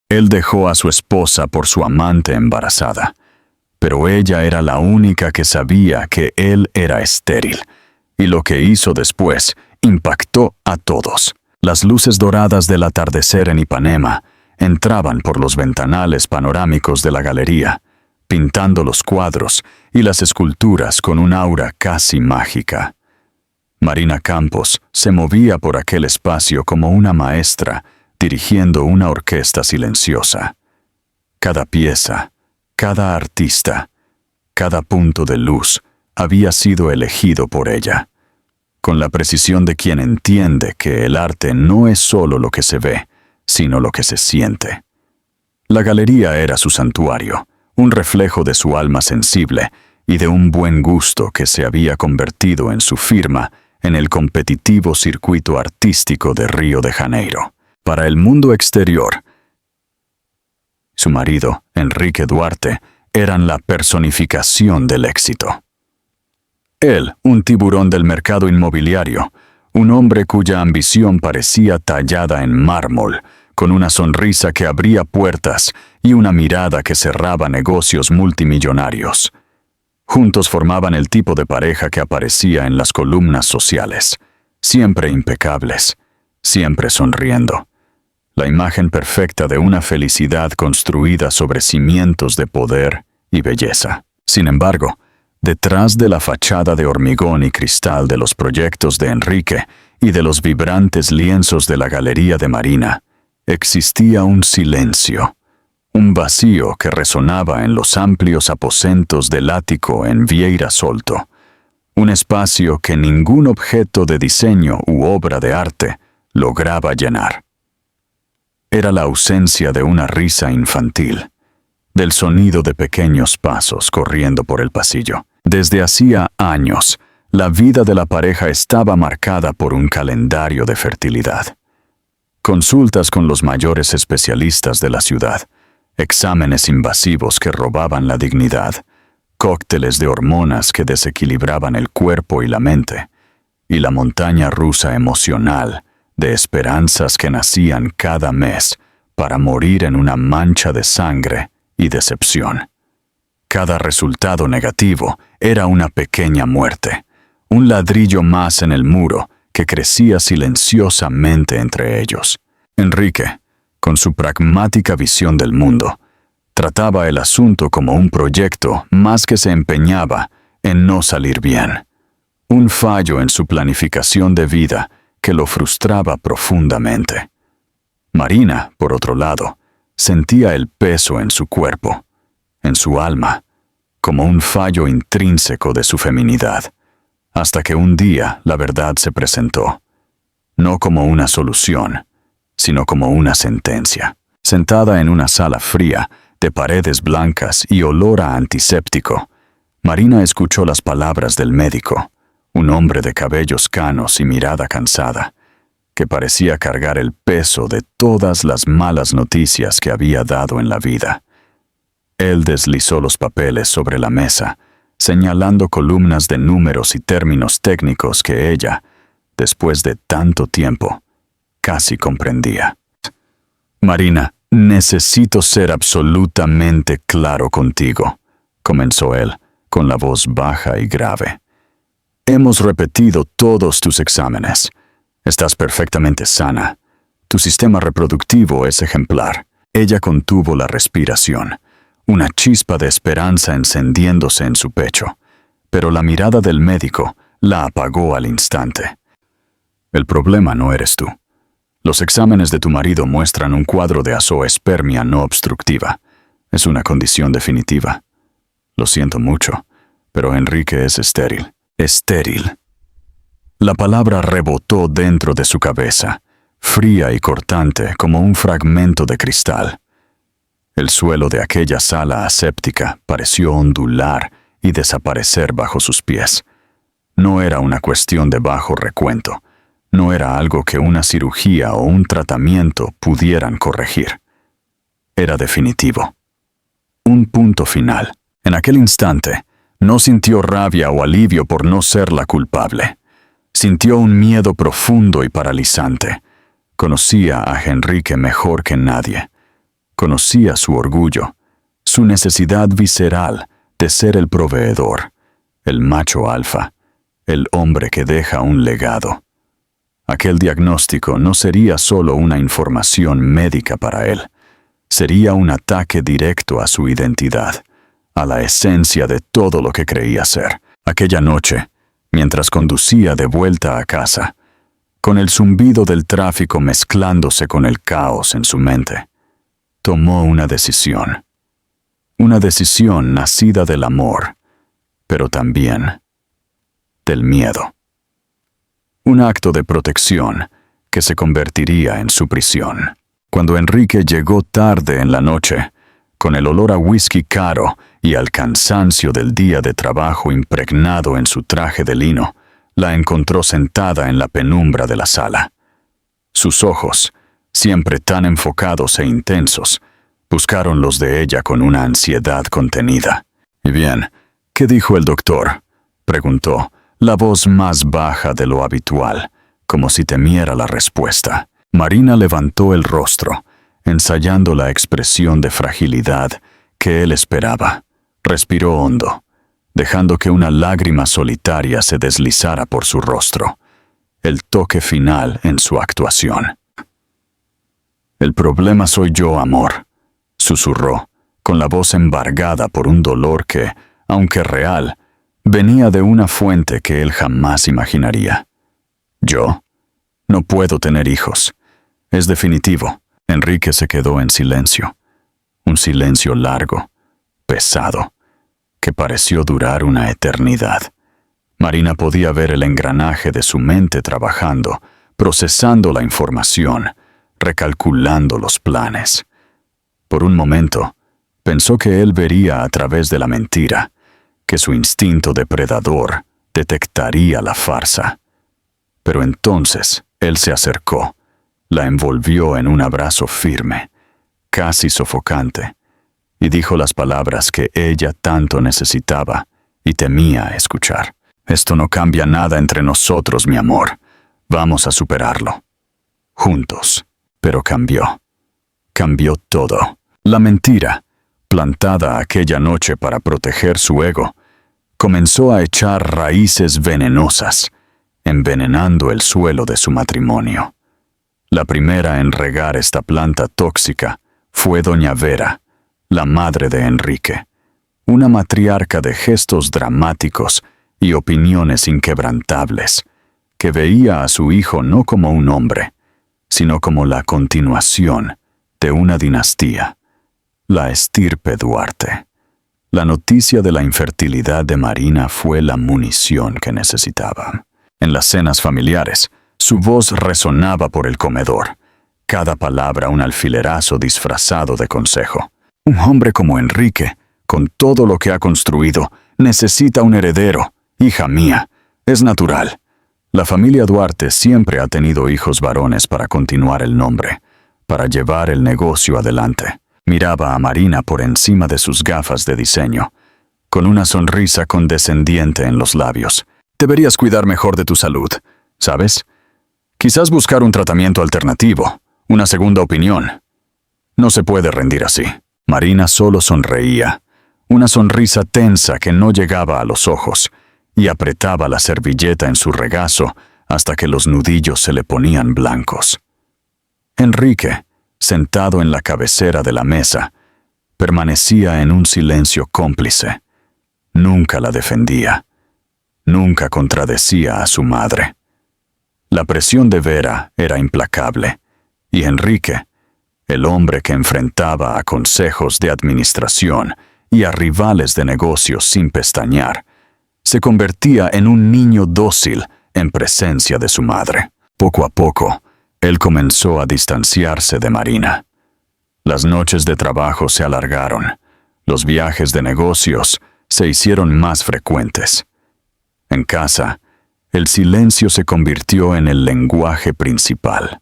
Él dejó a su esposa por su amante embarazada, pero ella era la única que sabía que él era estéril, y lo que hizo después impactó a todos. Las luces doradas del atardecer en Ipanema entraban por los ventanales panorámicos de la galería, pintando los cuadros y las esculturas con un aura casi mágica. Marina Campos se movía por aquel espacio como una maestra dirigiendo una orquesta silenciosa. Cada pieza, cada artista, cada punto de luz había sido elegido por ella, con la precisión de quien entiende que el arte no es solo lo que se ve, sino lo que se siente. La galería era su santuario, un reflejo de su alma sensible y de un buen gusto que se había convertido en su firma en el competitivo circuito artístico de Río de Janeiro. Para el mundo exterior, su marido, Enrique Duarte, eran la personificación del éxito. Él, un tiburón del mercado inmobiliario, un hombre cuya ambición parecía tallada en mármol, con una sonrisa que abría puertas y una mirada que cerraba negocios multimillonarios. Juntos formaban el tipo de pareja que aparecía en las columnas sociales, siempre impecables, siempre sonriendo. La imagen perfecta de una felicidad construida sobre cimientos de poder y belleza. Sin embargo, detrás de la fachada de hormigón y cristal de los proyectos de Enrique y de los vibrantes lienzos de la galería de Marina, existía un silencio, un vacío que resonaba en los amplios aposentos del ático en Vieira Solto, un espacio que ningún objeto de diseño u obra de arte lograba llenar. Era la ausencia de una risa infantil, del sonido de pequeños pasos corriendo por el pasillo. Desde hacía años, la vida de la pareja estaba marcada por un calendario de fertilidad. Consultas con los mayores especialistas de la ciudad, exámenes invasivos que robaban la dignidad, cócteles de hormonas que desequilibraban el cuerpo y la mente, y la montaña rusa emocional de esperanzas que nacían cada mes para morir en una mancha de sangre y decepción. Cada resultado negativo era una pequeña muerte, un ladrillo más en el muro que crecía silenciosamente entre ellos. Enrique, con su pragmática visión del mundo, trataba el asunto como un proyecto más que se empeñaba en no salir bien, un fallo en su planificación de vida que lo frustraba profundamente. Marina, por otro lado, sentía el peso en su cuerpo, en su alma, como un fallo intrínseco de su feminidad, hasta que un día la verdad se presentó, no como una solución, sino como una sentencia. Sentada en una sala fría, de paredes blancas y olor a antiséptico, Marina escuchó las palabras del médico, un hombre de cabellos canos y mirada cansada, que parecía cargar el peso de todas las malas noticias que había dado en la vida. Él deslizó los papeles sobre la mesa, señalando columnas de números y términos técnicos que ella, después de tanto tiempo, casi comprendía. «Marina, necesito ser absolutamente claro contigo», comenzó él, con la voz baja y grave. «Hemos repetido todos tus exámenes. Estás perfectamente sana. Tu sistema reproductivo es ejemplar». Ella contuvo la respiración, una chispa de esperanza encendiéndose en su pecho, pero la mirada del médico la apagó al instante. «El problema no eres tú. Los exámenes de tu marido muestran un cuadro de azoospermia no obstructiva. Es una condición definitiva. Lo siento mucho, pero Enrique es estéril». «Estéril». La palabra rebotó dentro de su cabeza, fría y cortante como un fragmento de cristal. El suelo de aquella sala aséptica pareció ondular y desaparecer bajo sus pies. No era una cuestión de bajo recuento. No era algo que una cirugía o un tratamiento pudieran corregir. Era definitivo. Un punto final. En aquel instante, no sintió rabia o alivio por no ser la culpable. Sintió un miedo profundo y paralizante. Conocía a Enrique mejor que nadie. Conocía su orgullo, su necesidad visceral de ser el proveedor, el macho alfa, el hombre que deja un legado. Aquel diagnóstico no sería solo una información médica para él, sería un ataque directo a su identidad, a la esencia de todo lo que creía ser. Aquella noche, mientras conducía de vuelta a casa, con el zumbido del tráfico mezclándose con el caos en su mente, tomó una decisión nacida del amor, pero también del miedo. Un acto de protección que se convertiría en su prisión. Cuando Enrique llegó tarde en la noche, con el olor a whisky caro y al cansancio del día de trabajo impregnado en su traje de lino, la encontró sentada en la penumbra de la sala. Sus ojos, siempre tan enfocados e intensos, buscaron los de ella con una ansiedad contenida. «¿Y bien, qué dijo el doctor?», preguntó, la voz más baja de lo habitual, como si temiera la respuesta. Marina levantó el rostro, ensayando la expresión de fragilidad que él esperaba. Respiró hondo, dejando que una lágrima solitaria se deslizara por su rostro, el toque final en su actuación. «El problema soy yo, amor», susurró, con la voz embargada por un dolor que, aunque real, venía de una fuente que él jamás imaginaría. «¿Yo? No puedo tener hijos. Es definitivo». Enrique se quedó en silencio. Un silencio largo, pesado, que pareció durar una eternidad. Marina podía ver el engranaje de su mente trabajando, procesando la información, recalculando los planes. Por un momento, pensó que él vería a través de la mentira, que su instinto depredador detectaría la farsa. Pero entonces él se acercó, la envolvió en un abrazo firme, casi sofocante, y dijo las palabras que ella tanto necesitaba y temía escuchar. «Esto no cambia nada entre nosotros, mi amor. Vamos a superarlo. Juntos». Pero cambió. Cambió todo. La mentira, plantada aquella noche para proteger su ego, comenzó a echar raíces venenosas, envenenando el suelo de su matrimonio. La primera en regar esta planta tóxica fue doña Vera, la madre de Enrique, una matriarca de gestos dramáticos y opiniones inquebrantables, que veía a su hijo no como un hombre, sino como la continuación de una dinastía, la estirpe Duarte. La noticia de la infertilidad de Marina fue la munición que necesitaba. En las cenas familiares, su voz resonaba por el comedor, cada palabra un alfilerazo disfrazado de consejo. Un hombre como Enrique, con todo lo que ha construido, necesita un heredero. Hija mía, es natural. La familia Duarte siempre ha tenido hijos varones para continuar el nombre, para llevar el negocio adelante. Miraba a Marina por encima de sus gafas de diseño, con una sonrisa condescendiente en los labios. Deberías cuidar mejor de tu salud, ¿sabes? Quizás buscar un tratamiento alternativo, una segunda opinión. No se puede rendir así. Marina solo sonreía, una sonrisa tensa que no llegaba a los ojos, y apretaba la servilleta en su regazo hasta que los nudillos se le ponían blancos. Enrique, sentado en la cabecera de la mesa, permanecía en un silencio cómplice. Nunca la defendía. Nunca contradecía a su madre. La presión de Vera era implacable, y Enrique, el hombre que enfrentaba a consejos de administración y a rivales de negocios sin pestañear, se convertía en un niño dócil en presencia de su madre. Poco a poco, él comenzó a distanciarse de Marina. Las noches de trabajo se alargaron, los viajes de negocios se hicieron más frecuentes. En casa, el silencio se convirtió en el lenguaje principal.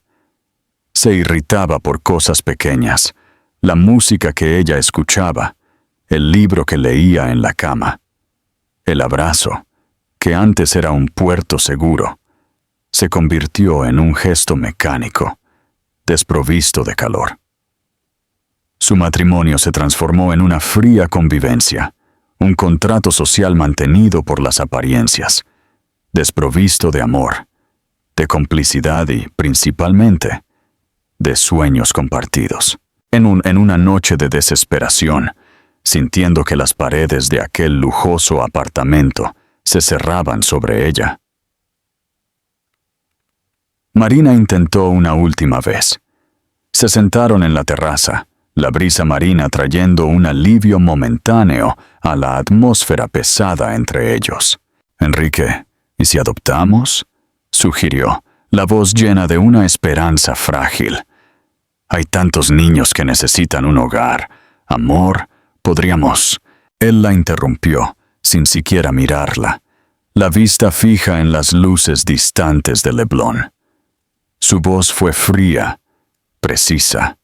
Se irritaba por cosas pequeñas, la música que ella escuchaba, el libro que leía en la cama. El abrazo, que antes era un puerto seguro, se convirtió en un gesto mecánico, desprovisto de calor. Su matrimonio se transformó en una fría convivencia, un contrato social mantenido por las apariencias, desprovisto de amor, de complicidad y, principalmente, de sueños compartidos. En una noche de desesperación, sintiendo que las paredes de aquel lujoso apartamento se cerraban sobre ella, Marina intentó una última vez. Se sentaron en la terraza, la brisa marina trayendo un alivio momentáneo a la atmósfera pesada entre ellos. «Enrique, ¿y si adoptamos?», sugirió, la voz llena de una esperanza frágil. «Hay tantos niños que necesitan un hogar. Amor, podríamos...» Él la interrumpió, sin siquiera mirarla, la vista fija en las luces distantes de Leblon. Su voz fue fría, precisa,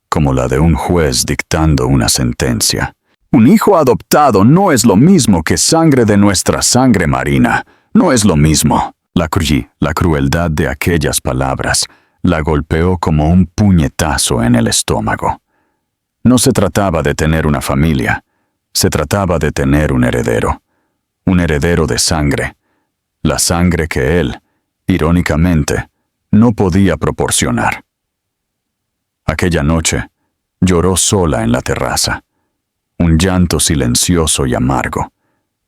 como la de un juez dictando una sentencia. «Un hijo adoptado no es lo mismo que sangre de nuestra sangre, Marina. No es lo mismo». La crueldad de aquellas palabras la golpeó como un puñetazo en el estómago. No se trataba de tener una familia, se trataba de tener un heredero de sangre, la sangre que él, irónicamente, no podía proporcionar. Aquella noche, lloró sola en la terraza, un llanto silencioso y amargo,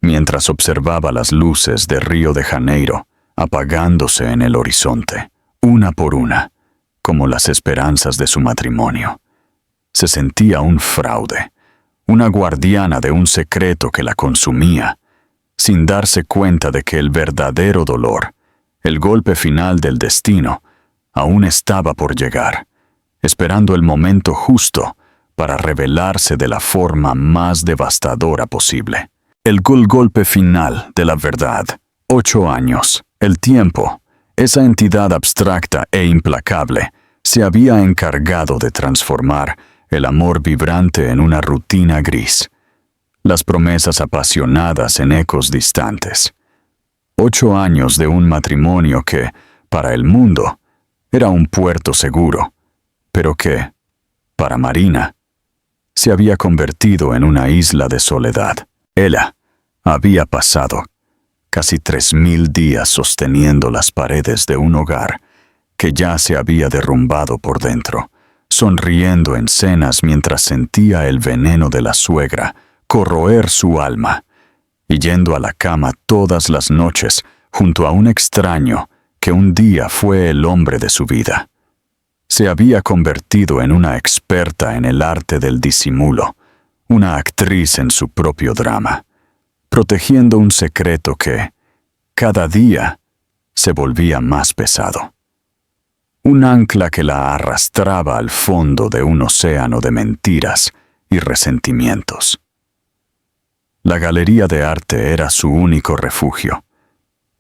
mientras observaba las luces de Río de Janeiro apagándose en el horizonte, una por una, como las esperanzas de su matrimonio. Se sentía un fraude, una guardiana de un secreto que la consumía, sin darse cuenta de que el verdadero dolor, el golpe final del destino, aún estaba por llegar, esperando el momento justo para revelarse de la forma más devastadora posible. El golpe final de la verdad. 8 años, el tiempo, esa entidad abstracta e implacable, se había encargado de transformar el amor vibrante en una rutina gris, las promesas apasionadas en ecos distantes. 8 años de un matrimonio que, para el mundo, era un puerto seguro, pero que, para Marina, se había convertido en una isla de soledad. Ella había pasado casi 3000 días sosteniendo las paredes de un hogar que ya se había derrumbado por dentro, sonriendo en cenas mientras sentía el veneno de la suegra corroer su alma, y yendo a la cama todas las noches junto a un extraño que un día fue el hombre de su vida. Se había convertido en una experta en el arte del disimulo, una actriz en su propio drama, protegiendo un secreto que, cada día, se volvía más pesado. Un ancla que la arrastraba al fondo de un océano de mentiras y resentimientos. La galería de arte era su único refugio,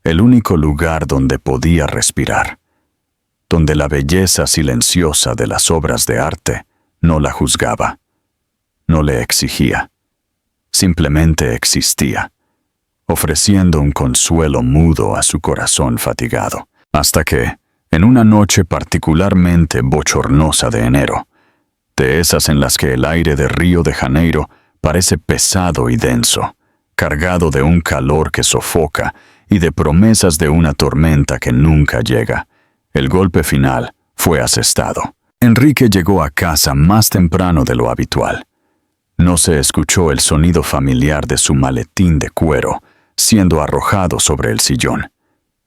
el único lugar donde podía respirar, donde la belleza silenciosa de las obras de arte no la juzgaba, no le exigía, simplemente existía, ofreciendo un consuelo mudo a su corazón fatigado, hasta que, en una noche particularmente bochornosa de enero, de esas en las que el aire de Río de Janeiro parece pesado y denso, cargado de un calor que sofoca y de promesas de una tormenta que nunca llega, el golpe final fue asestado. Enrique llegó a casa más temprano de lo habitual. No se escuchó el sonido familiar de su maletín de cuero siendo arrojado sobre el sillón,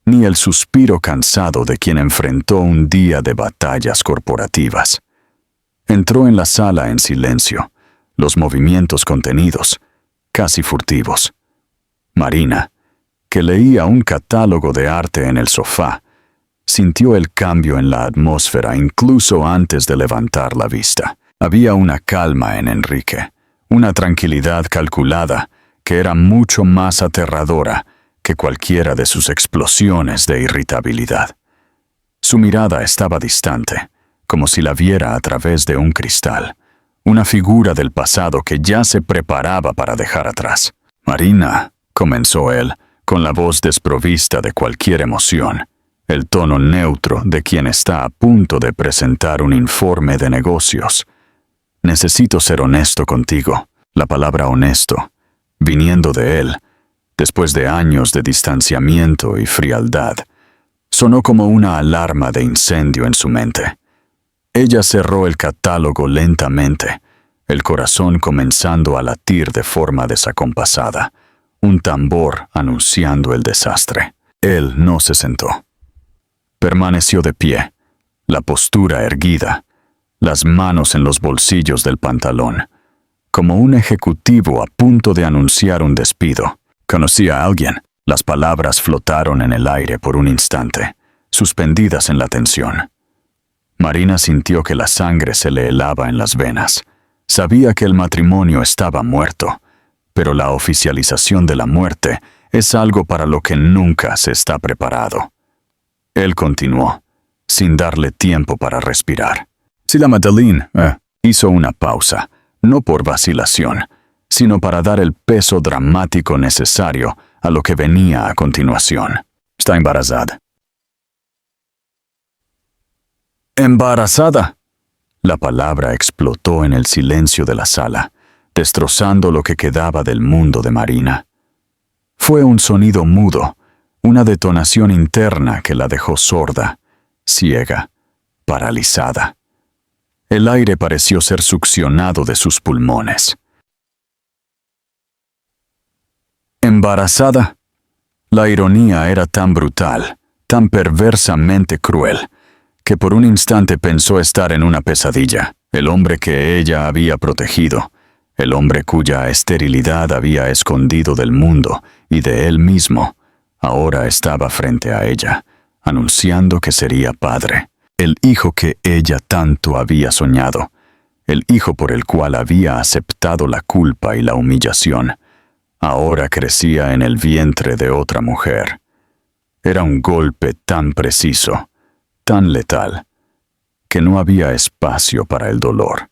ni el suspiro cansado de quien enfrentó un día de batallas corporativas. Entró en la sala en silencio, los movimientos contenidos, casi furtivos. Marina, que leía un catálogo de arte en el sofá, sintió el cambio en la atmósfera incluso antes de levantar la vista. Había una calma en Enrique, una tranquilidad calculada que era mucho más aterradora que cualquiera de sus explosiones de irritabilidad. Su mirada estaba distante, como si la viera a través de un cristal, una figura del pasado que ya se preparaba para dejar atrás. «Marina», comenzó él, con la voz desprovista de cualquier emoción, el tono neutro de quien está a punto de presentar un informe de negocios. necesito ser honesto contigo. La palabra honesto, viniendo de él, después de años de distanciamiento y frialdad, sonó como una alarma de incendio en su mente. Ella cerró el catálogo lentamente, el corazón comenzando a latir de forma desacompasada, un tambor anunciando el desastre. Él no se sentó. Permaneció de pie, la postura erguida, las manos en los bolsillos del pantalón, como un ejecutivo a punto de anunciar un despido. Conocía a alguien. Las palabras flotaron en el aire por un instante, suspendidas en la tensión. Marina sintió que la sangre se le helaba en las venas. Sabía que el matrimonio estaba muerto, pero la oficialización de la muerte es algo para lo que nunca se está preparado. Él continuó, sin darle tiempo para respirar. Si la Madeleine hizo una pausa, no por vacilación, sino para dar el peso dramático necesario a lo que venía a continuación. Está embarazada. ¿Embarazada? La palabra explotó en el silencio de la sala, destrozando lo que quedaba del mundo de Marina. Fue un sonido mudo, una detonación interna que la dejó sorda, ciega, paralizada. El aire pareció ser succionado de sus pulmones. ¿Embarazada? La ironía era tan brutal, tan perversamente cruel, que por un instante pensó estar en una pesadilla. El hombre que ella había protegido, el hombre cuya esterilidad había escondido del mundo y de él mismo, ahora estaba frente a ella, anunciando que sería padre, el hijo que ella tanto había soñado, el hijo por el cual había aceptado la culpa y la humillación. Ahora crecía en el vientre de otra mujer. Era un golpe tan preciso, tan letal, que no había espacio para el dolor,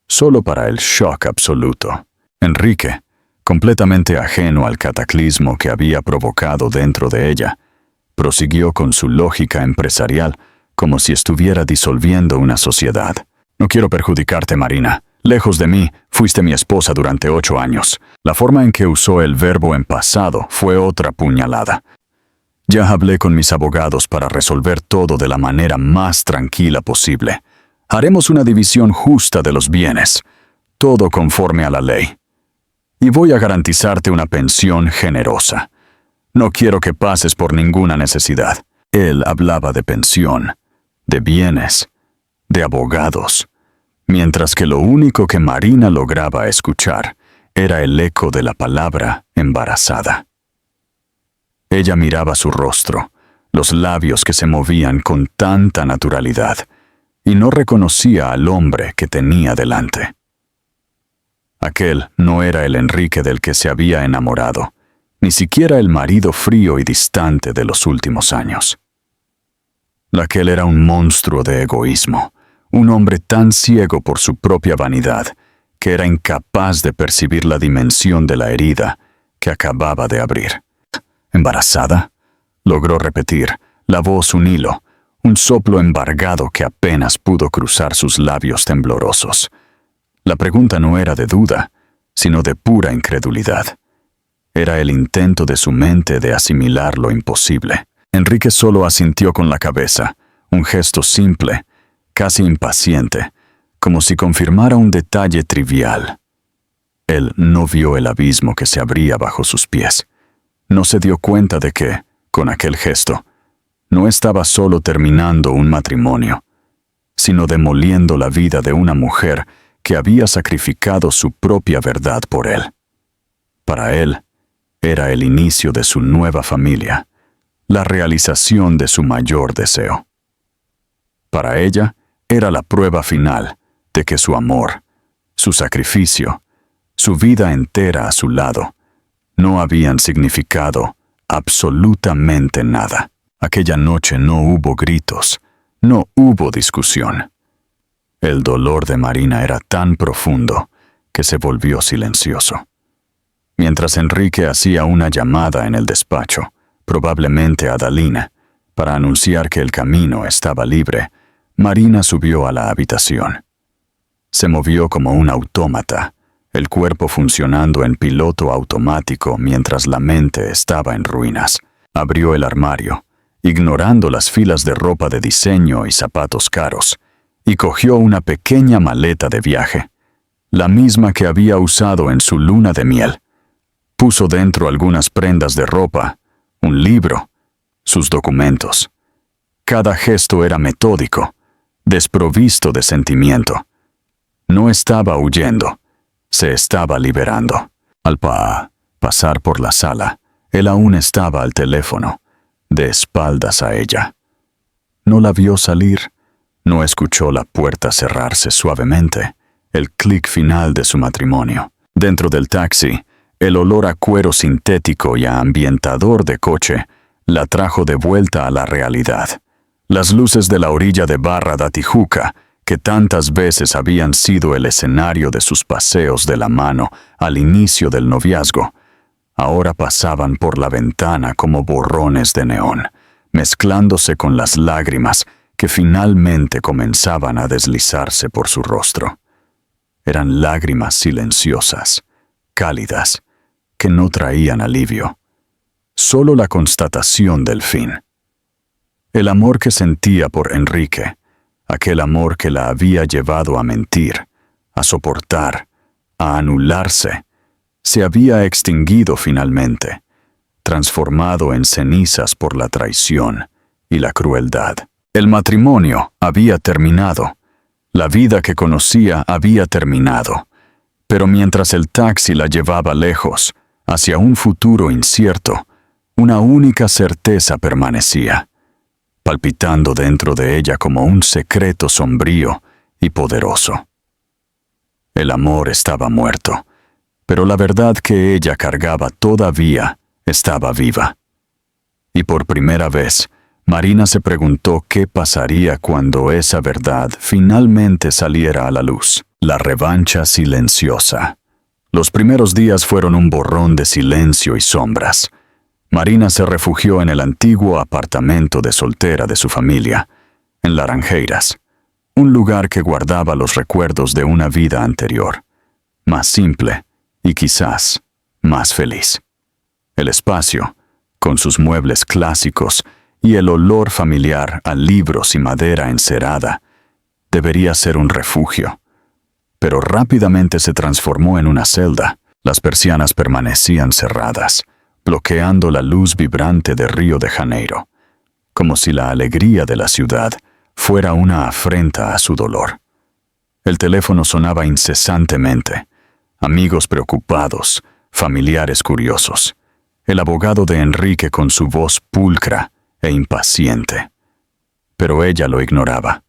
solo para el shock absoluto. Enrique, completamente ajeno al cataclismo que había provocado dentro de ella, prosiguió con su lógica empresarial como si estuviera disolviendo una sociedad. No quiero perjudicarte, Marina. Lejos de mí, fuiste mi esposa durante 8 años. La forma en que usó el verbo en pasado fue otra puñalada. Ya hablé con mis abogados para resolver todo de la manera más tranquila posible. Haremos una división justa de los bienes, todo conforme a la ley. Y voy a garantizarte una pensión generosa. No quiero que pases por ninguna necesidad. Él hablaba de pensión, de bienes, de abogados, mientras que lo único que Marina lograba escuchar era el eco de la palabra embarazada. Ella miraba su rostro, los labios que se movían con tanta naturalidad, y no reconocía al hombre que tenía delante. Aquel no era el Enrique del que se había enamorado, ni siquiera el marido frío y distante de los últimos años. Aquel era un monstruo de egoísmo, un hombre tan ciego por su propia vanidad que era incapaz de percibir la dimensión de la herida que acababa de abrir. ¿Embarazada? Logró repetir, la voz un hilo, un soplo embargado que apenas pudo cruzar sus labios temblorosos. La pregunta no era de duda, sino de pura incredulidad. Era el intento de su mente de asimilar lo imposible. Enrique solo asintió con la cabeza, un gesto simple, casi impaciente, como si confirmara un detalle trivial. Él no vio el abismo que se abría bajo sus pies. No se dio cuenta de que, con aquel gesto, no estaba solo terminando un matrimonio, sino demoliendo la vida de una mujer que había sacrificado su propia verdad por él. Para él, era el inicio de su nueva familia, la realización de su mayor deseo. Para ella, era la prueba final de que su amor, su sacrificio, su vida entera a su lado, no habían significado absolutamente nada. Aquella noche no hubo gritos, no hubo discusión. El dolor de Marina era tan profundo que se volvió silencioso. Mientras Enrique hacía una llamada en el despacho, probablemente a Dalina, para anunciar que el camino estaba libre, Marina subió a la habitación. Se movió como un autómata, el cuerpo funcionando en piloto automático mientras la mente estaba en ruinas. Abrió el armario, ignorando las filas de ropa de diseño y zapatos caros, y cogió una pequeña maleta de viaje, la misma que había usado en su luna de miel. Puso dentro algunas prendas de ropa, un libro, sus documentos. Cada gesto era metódico, desprovisto de sentimiento. No estaba huyendo, se estaba liberando. Al pasar por la sala, él aún estaba al teléfono, de espaldas a ella. No la vio salir, no escuchó la puerta cerrarse suavemente, el clic final de su matrimonio. Dentro del taxi, el olor a cuero sintético y a ambientador de coche la trajo de vuelta a la realidad. Las luces de la orilla de Barra da Tijuca, que tantas veces habían sido el escenario de sus paseos de la mano al inicio del noviazgo, ahora pasaban por la ventana como borrones de neón, mezclándose con las lágrimas que finalmente comenzaban a deslizarse por su rostro. Eran lágrimas silenciosas, cálidas, que no traían alivio, solo la constatación del fin. El amor que sentía por Enrique, aquel amor que la había llevado a mentir, a soportar, a anularse, se había extinguido finalmente, transformado en cenizas por la traición y la crueldad. El matrimonio había terminado, la vida que conocía había terminado, pero mientras el taxi la llevaba lejos, hacia un futuro incierto, una única certeza permanecía, palpitando dentro de ella como un secreto sombrío y poderoso. El amor estaba muerto, pero la verdad que ella cargaba todavía estaba viva. Y por primera vez, Marina se preguntó qué pasaría cuando esa verdad finalmente saliera a la luz. La revancha silenciosa. Los primeros días fueron un borrón de silencio y sombras. Marina se refugió en el antiguo apartamento de soltera de su familia, en Laranjeiras, un lugar que guardaba los recuerdos de una vida anterior, más simple y quizás más feliz. El espacio, con sus muebles clásicos y el olor familiar a libros y madera encerada, debería ser un refugio, pero rápidamente se transformó en una celda. Las persianas permanecían cerradas, bloqueando la luz vibrante de Río de Janeiro, como si la alegría de la ciudad fuera una afrenta a su dolor. El teléfono sonaba incesantemente, amigos preocupados, familiares curiosos, el abogado de Enrique con su voz pulcra e impaciente. Pero ella lo ignoraba,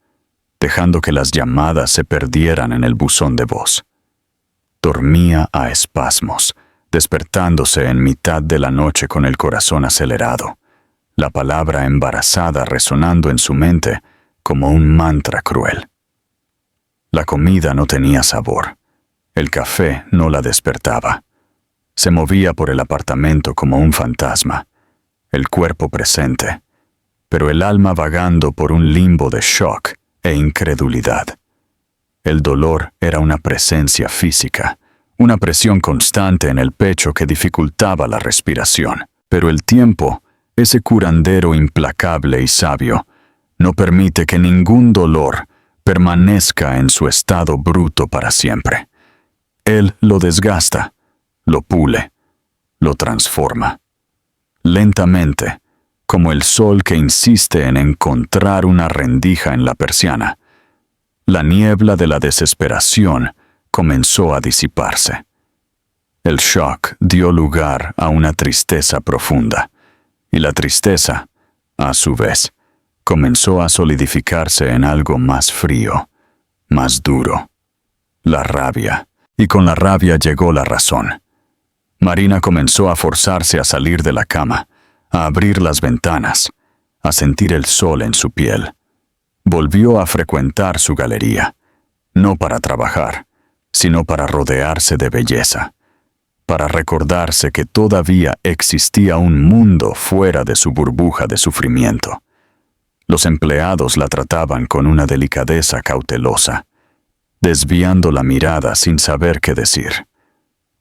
dejando que las llamadas se perdieran en el buzón de voz. Dormía a espasmos, despertándose en mitad de la noche con el corazón acelerado, la palabra embarazada resonando en su mente como un mantra cruel. La comida no tenía sabor, el café no la despertaba. Se movía por el apartamento como un fantasma, el cuerpo presente, pero el alma vagando por un limbo de shock e incredulidad. El dolor era una presencia física, una presión constante en el pecho que dificultaba la respiración. Pero el tiempo, ese curandero implacable y sabio, no permite que ningún dolor permanezca en su estado bruto para siempre. Él lo desgasta, lo pule, lo transforma. Lentamente, como el sol que insiste en encontrar una rendija en la persiana, la niebla de la desesperación comenzó a disiparse. El shock dio lugar a una tristeza profunda, y la tristeza, a su vez, comenzó a solidificarse en algo más frío, más duro, la rabia, y con la rabia llegó la razón. Marina comenzó a forzarse a salir de la cama, a abrir las ventanas, a sentir el sol en su piel. Volvió a frecuentar su galería, no para trabajar, sino para rodearse de belleza, para recordarse que todavía existía un mundo fuera de su burbuja de sufrimiento. Los empleados la trataban con una delicadeza cautelosa, desviando la mirada sin saber qué decir.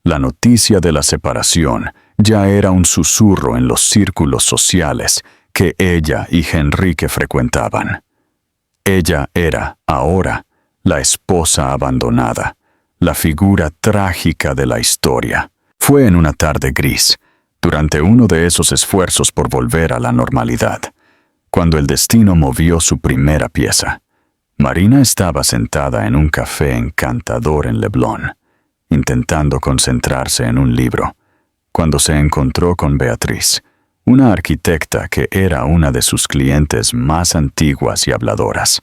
La noticia de la separación ya era un susurro en los círculos sociales que ella y Henrique frecuentaban. Ella era, ahora, la esposa abandonada, la figura trágica de la historia. Fue en una tarde gris, durante uno de esos esfuerzos por volver a la normalidad, cuando el destino movió su primera pieza. Marina estaba sentada en un café encantador en Leblon, intentando concentrarse en un libro, cuando se encontró con Beatriz, una arquitecta que era una de sus clientes más antiguas y habladoras.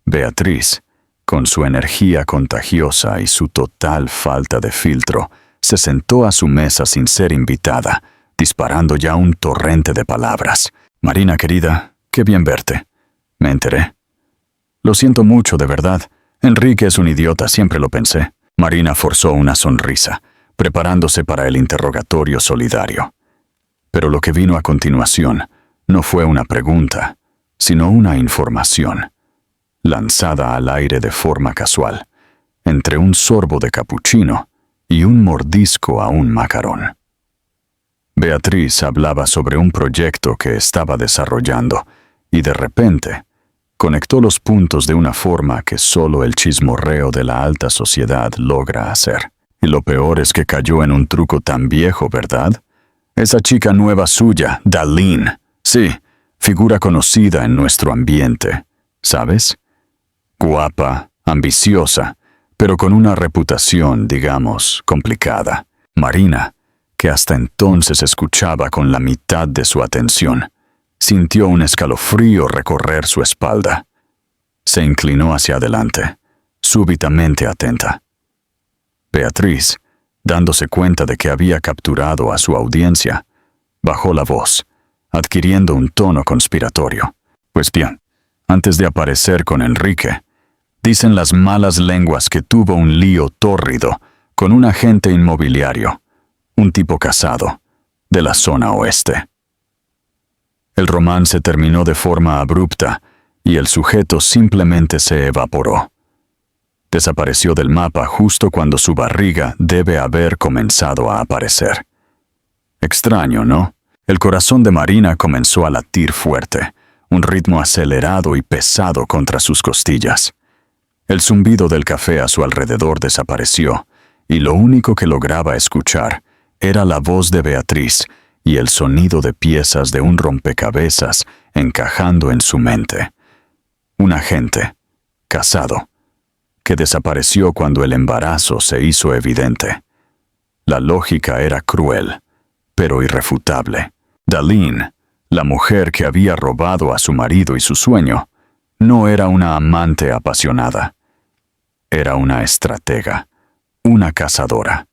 Beatriz, con su energía contagiosa y su total falta de filtro, se sentó a su mesa sin ser invitada, disparando ya un torrente de palabras. «Marina, querida, qué bien verte. Me enteré. Lo siento mucho, de verdad. Enrique es un idiota, siempre lo pensé». Marina forzó una sonrisa, preparándose para el interrogatorio solidario. Pero lo que vino a continuación no fue una pregunta, sino una información, lanzada al aire de forma casual, entre un sorbo de capuchino y un mordisco a un macarón. Beatriz hablaba sobre un proyecto que estaba desarrollando y de repente conectó los puntos de una forma que solo el chismorreo de la alta sociedad logra hacer. Y lo peor es que cayó en un truco tan viejo, ¿verdad? Esa chica nueva suya, Darlene, sí, figura conocida en nuestro ambiente, ¿sabes? Guapa, ambiciosa, pero con una reputación, digamos, complicada. Marina, que hasta entonces escuchaba con la mitad de su atención, sintió un escalofrío recorrer su espalda. Se inclinó hacia adelante, súbitamente atenta. Beatriz, dándose cuenta de que había capturado a su audiencia, bajó la voz, adquiriendo un tono conspiratorio. Pues bien, antes de aparecer con Enrique, dicen las malas lenguas que tuvo un lío tórrido con un agente inmobiliario, un tipo casado, de la zona oeste. El romance terminó de forma abrupta y el sujeto simplemente se evaporó. Desapareció del mapa justo cuando su barriga debe haber comenzado a aparecer. Extraño, ¿no? El corazón de Marina comenzó a latir fuerte, un ritmo acelerado y pesado contra sus costillas. El zumbido del café a su alrededor desapareció, y lo único que lograba escuchar era la voz de Beatriz y el sonido de piezas de un rompecabezas encajando en su mente. Un agente, casado, que desapareció cuando el embarazo se hizo evidente. La lógica era cruel, pero irrefutable. Darlene, la mujer que había robado a su marido y su sueño, no era una amante apasionada. Era una estratega, una cazadora.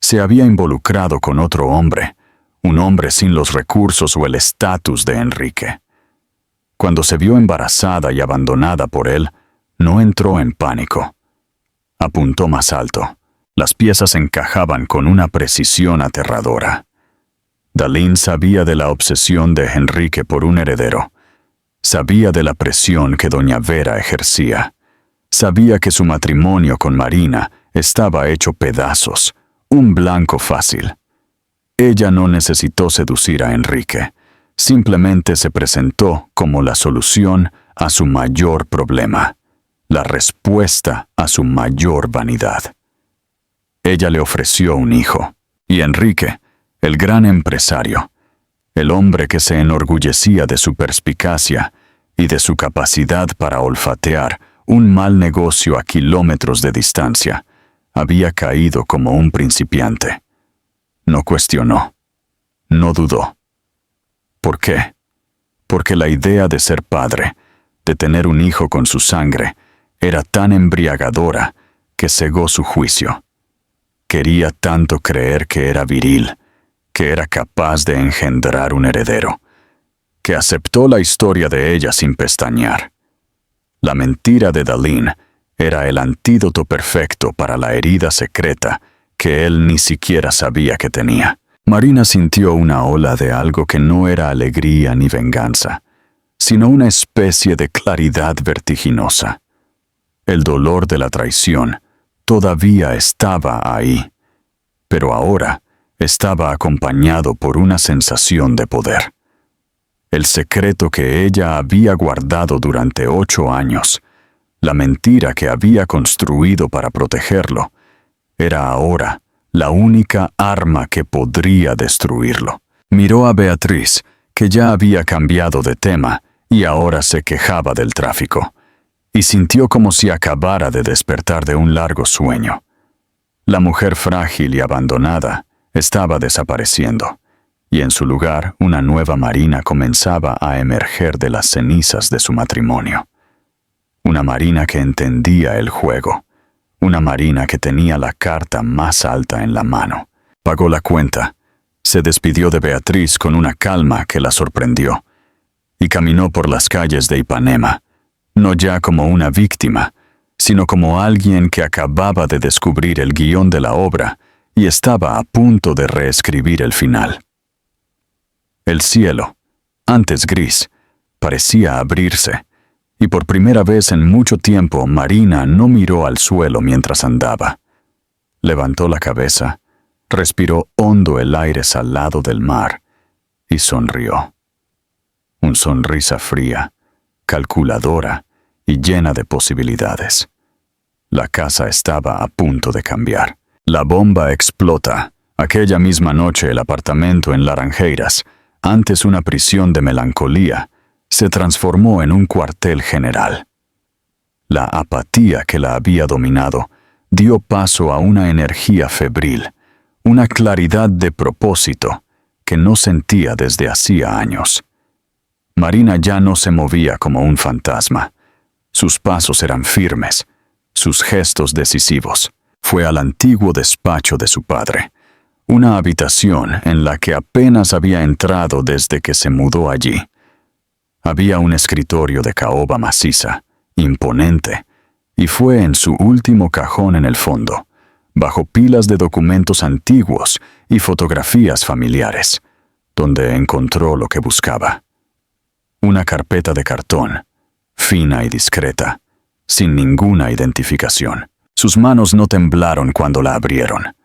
Se había involucrado con otro hombre, un hombre sin los recursos o el estatus de Enrique. Cuando se vio embarazada y abandonada por él, no entró en pánico. Apuntó más alto. Las piezas encajaban con una precisión aterradora. Darlene sabía de la obsesión de Enrique por un heredero. Sabía de la presión que doña Vera ejercía. Sabía que su matrimonio con Marina estaba hecho pedazos, un blanco fácil. Ella no necesitó seducir a Enrique, simplemente se presentó como la solución a su mayor problema, la respuesta a su mayor vanidad. Ella le ofreció un hijo, y Enrique, el gran empresario, el hombre que se enorgullecía de su perspicacia y de su capacidad para olfatear un mal negocio a kilómetros de distancia, había caído como un principiante. No cuestionó, no dudó. ¿Por qué? Porque la idea de ser padre, de tener un hijo con su sangre, era tan embriagadora que cegó su juicio. Quería tanto creer que era viril, que era capaz de engendrar un heredero, que aceptó la historia de ella sin pestañear. La mentira de Darlene era el antídoto perfecto para la herida secreta que él ni siquiera sabía que tenía. Marina sintió una ola de algo que no era alegría ni venganza, sino una especie de claridad vertiginosa. El dolor de la traición todavía estaba ahí, pero ahora estaba acompañado por una sensación de poder. El secreto que ella había guardado durante 8 años, la mentira que había construido para protegerlo, era ahora la única arma que podría destruirlo. Miró a Beatriz, que ya había cambiado de tema y ahora se quejaba del tráfico, y sintió como si acabara de despertar de un largo sueño. La mujer frágil y abandonada estaba desapareciendo, y en su lugar una nueva Marina comenzaba a emerger de las cenizas de su matrimonio. Una Marina que entendía el juego, una Marina que tenía la carta más alta en la mano. Pagó la cuenta, se despidió de Beatriz con una calma que la sorprendió, y caminó por las calles de Ipanema, no ya como una víctima, sino como alguien que acababa de descubrir el guión de la obra y estaba a punto de reescribir el final. El cielo, antes gris, parecía abrirse, y por primera vez en mucho tiempo Marina no miró al suelo mientras andaba. Levantó la cabeza, respiró hondo el aire salado del mar y sonrió. Una sonrisa fría, calculadora y llena de posibilidades. La casa estaba a punto de cambiar. La bomba explota. Aquella misma noche el apartamento en Laranjeiras, antes una prisión de melancolía, se transformó en un cuartel general. La apatía que la había dominado dio paso a una energía febril, una claridad de propósito que no sentía desde hacía años. Marina ya no se movía como un fantasma. Sus pasos eran firmes, sus gestos decisivos. Fue al antiguo despacho de su padre, una habitación en la que apenas había entrado desde que se mudó allí. Había un escritorio de caoba maciza, imponente, y fue en su último cajón en el fondo, bajo pilas de documentos antiguos y fotografías familiares, donde encontró lo que buscaba. Una carpeta de cartón, fina y discreta, sin ninguna identificación. Sus manos no temblaron cuando la abrieron.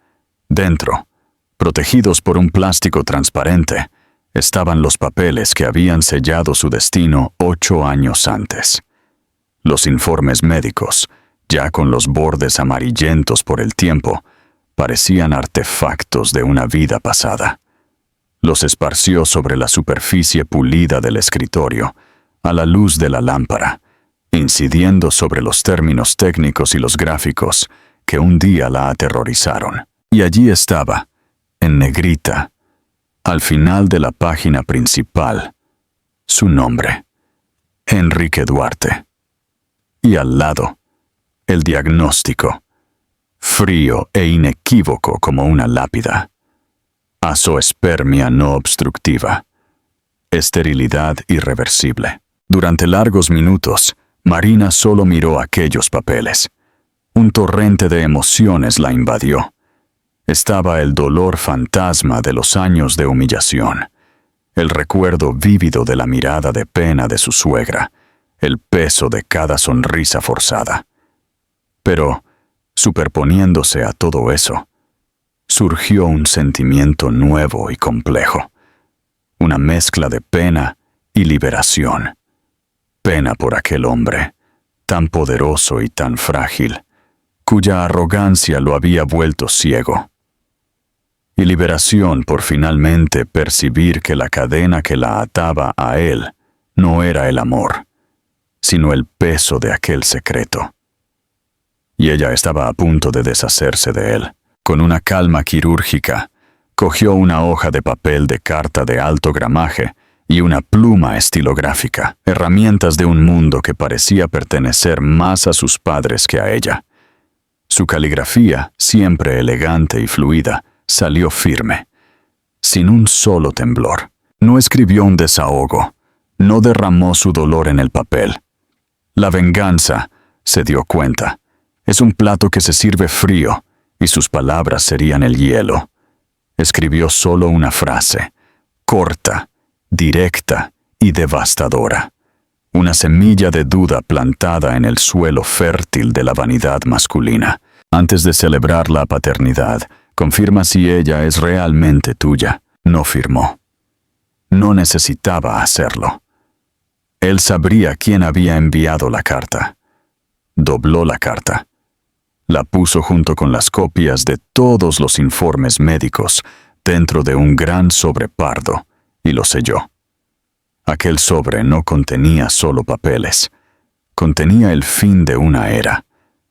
Dentro, protegidos por un plástico transparente, estaban los papeles que habían sellado su destino 8 años antes. Los informes médicos, ya con los bordes amarillentos por el tiempo, parecían artefactos de una vida pasada. Los esparció sobre la superficie pulida del escritorio, a la luz de la lámpara, incidiendo sobre los términos técnicos y los gráficos que un día la aterrorizaron. Y allí estaba, en negrita, al final de la página principal, su nombre, Enrique Duarte. Y al lado, el diagnóstico, frío e inequívoco como una lápida. Azoospermia no obstructiva. Esterilidad irreversible. Durante largos minutos, Marina solo miró aquellos papeles. Un torrente de emociones la invadió. Estaba el dolor fantasma de los años de humillación, el recuerdo vívido de la mirada de pena de su suegra, el peso de cada sonrisa forzada. Pero, superponiéndose a todo eso, surgió un sentimiento nuevo y complejo, una mezcla de pena y liberación. Pena por aquel hombre, tan poderoso y tan frágil, cuya arrogancia lo había vuelto ciego. Y liberación por finalmente percibir que la cadena que la ataba a él no era el amor, sino el peso de aquel secreto. Y ella estaba a punto de deshacerse de él. Con una calma quirúrgica, cogió una hoja de papel de carta de alto gramaje y una pluma estilográfica, herramientas de un mundo que parecía pertenecer más a sus padres que a ella. Su caligrafía, siempre elegante y fluida, salió firme, sin un solo temblor. No escribió un desahogo, no derramó su dolor en el papel. La venganza, se dio cuenta, es un plato que se sirve frío, y sus palabras serían el hielo. Escribió solo una frase, corta, directa y devastadora. una semilla de duda plantada en el suelo fértil de la vanidad masculina. Antes de celebrar la paternidad, confirma si ella es realmente tuya. No firmó. No necesitaba hacerlo. Él sabría quién había enviado la carta. Dobló la carta. La puso junto con las copias de todos los informes médicos dentro de un gran sobre pardo y lo selló. Aquel sobre no contenía solo papeles. Contenía el fin de una era,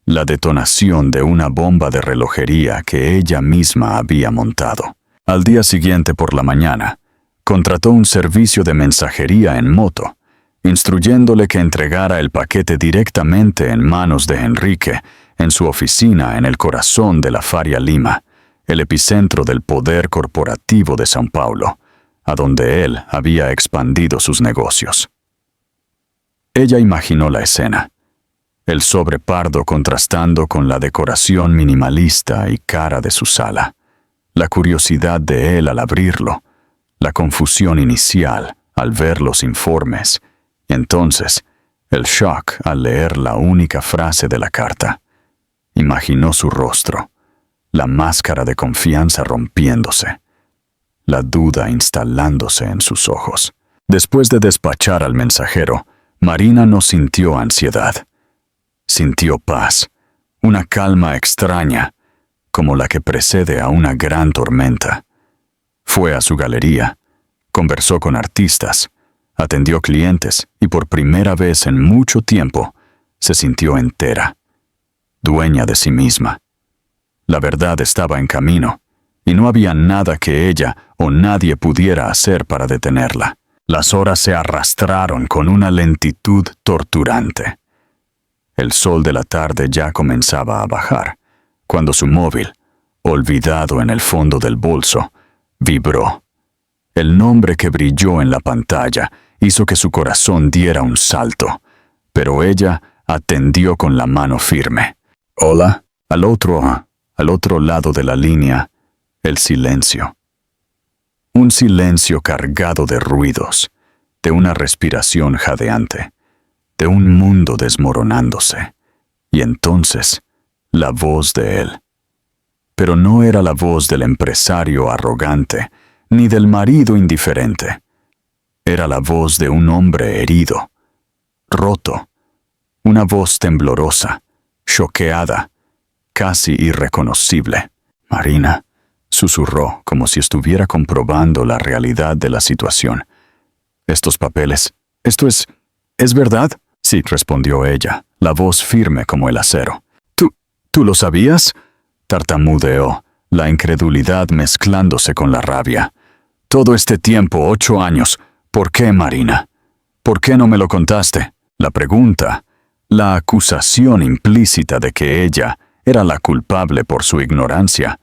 la detonación de una bomba de relojería que ella misma había montado. Al día siguiente por la mañana, contrató un servicio de mensajería en moto, instruyéndole que entregara el paquete directamente en manos de Enrique, en su oficina en el corazón de la Faria Lima, el epicentro del poder corporativo de São Paulo, a donde él había expandido sus negocios. Ella imaginó la escena, el sobre pardo contrastando con la decoración minimalista y cara de su sala, la curiosidad de él al abrirlo, la confusión inicial al ver los informes, y entonces el shock al leer la única frase de la carta. Imaginó su rostro, la máscara de confianza rompiéndose, la duda instalándose en sus ojos. Después de despachar al mensajero, Marina no sintió ansiedad. Sintió paz, una calma extraña, como la que precede a una gran tormenta. Fue a su galería, conversó con artistas, atendió clientes y por primera vez en mucho tiempo se sintió entera, dueña de sí misma. La verdad estaba en camino, y no había nada que ella o nadie pudiera hacer para detenerla. Las horas se arrastraron con una lentitud torturante. El sol de la tarde ya comenzaba a bajar, cuando su móvil, olvidado en el fondo del bolso, vibró. El nombre que brilló en la pantalla hizo que su corazón diera un salto, pero ella atendió con la mano firme. «Hola». Al otro lado de la línea, el silencio. Un silencio cargado de ruidos, de una respiración jadeante, de un mundo desmoronándose. Y entonces, la voz de él. Pero no era la voz del empresario arrogante, ni del marido indiferente. Era la voz de un hombre herido, roto, una voz temblorosa, choqueada, casi irreconocible. «Marina», susurró como si estuviera comprobando la realidad de la situación. «Estos papeles, ¿esto es verdad?» «Sí», respondió ella, la voz firme como el acero. ¿Tú lo sabías?», tartamudeó, la incredulidad mezclándose con la rabia. «Todo este tiempo, 8 años, ¿por qué, Marina? ¿Por qué no me lo contaste?». La pregunta, la acusación implícita de que ella era la culpable por su ignorancia,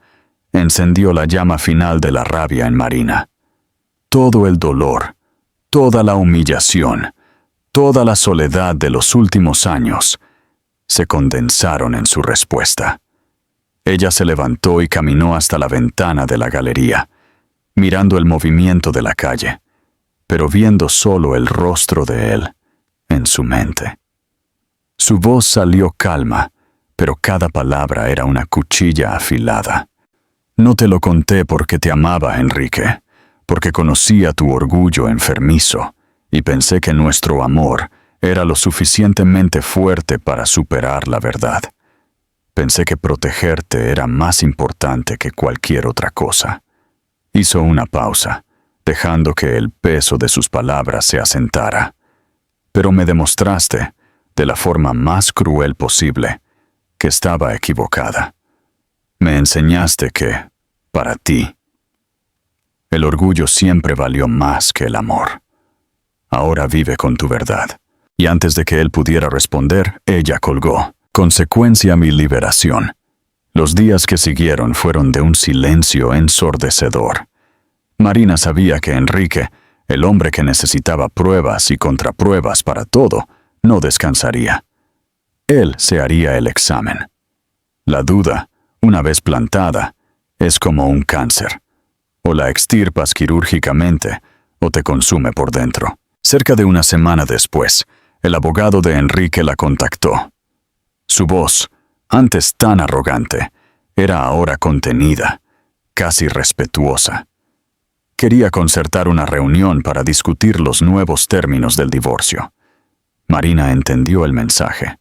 encendió la llama final de la rabia en Marina. Todo el dolor, toda la humillación, toda la soledad de los últimos años se condensaron en su respuesta. Ella se levantó y caminó hasta la ventana de la galería, mirando el movimiento de la calle, pero viendo solo el rostro de él en su mente. Su voz salió calma, pero cada palabra era una cuchilla afilada. «No te lo conté porque te amaba, Enrique, porque conocía tu orgullo enfermizo y pensé que nuestro amor era lo suficientemente fuerte para superar la verdad. Pensé que protegerte era más importante que cualquier otra cosa». Hizo una pausa, dejando que el peso de sus palabras se asentara. «Pero me demostraste, de la forma más cruel posible, que estaba equivocada. Me enseñaste que, para ti, el orgullo siempre valió más que el amor. Ahora vive con tu verdad». Y antes de que él pudiera responder, ella colgó. Consecuencia mi liberación. Los días que siguieron fueron de un silencio ensordecedor. Marina sabía que Enrique, el hombre que necesitaba pruebas y contrapruebas para todo, no descansaría. Él se haría el examen. La duda, una vez plantada, es como un cáncer. O la extirpas quirúrgicamente, o te consume por dentro. Cerca de una semana después, el abogado de Enrique la contactó. Su voz, antes tan arrogante, era ahora contenida, casi respetuosa. Quería concertar una reunión para discutir los nuevos términos del divorcio. Marina entendió el mensaje.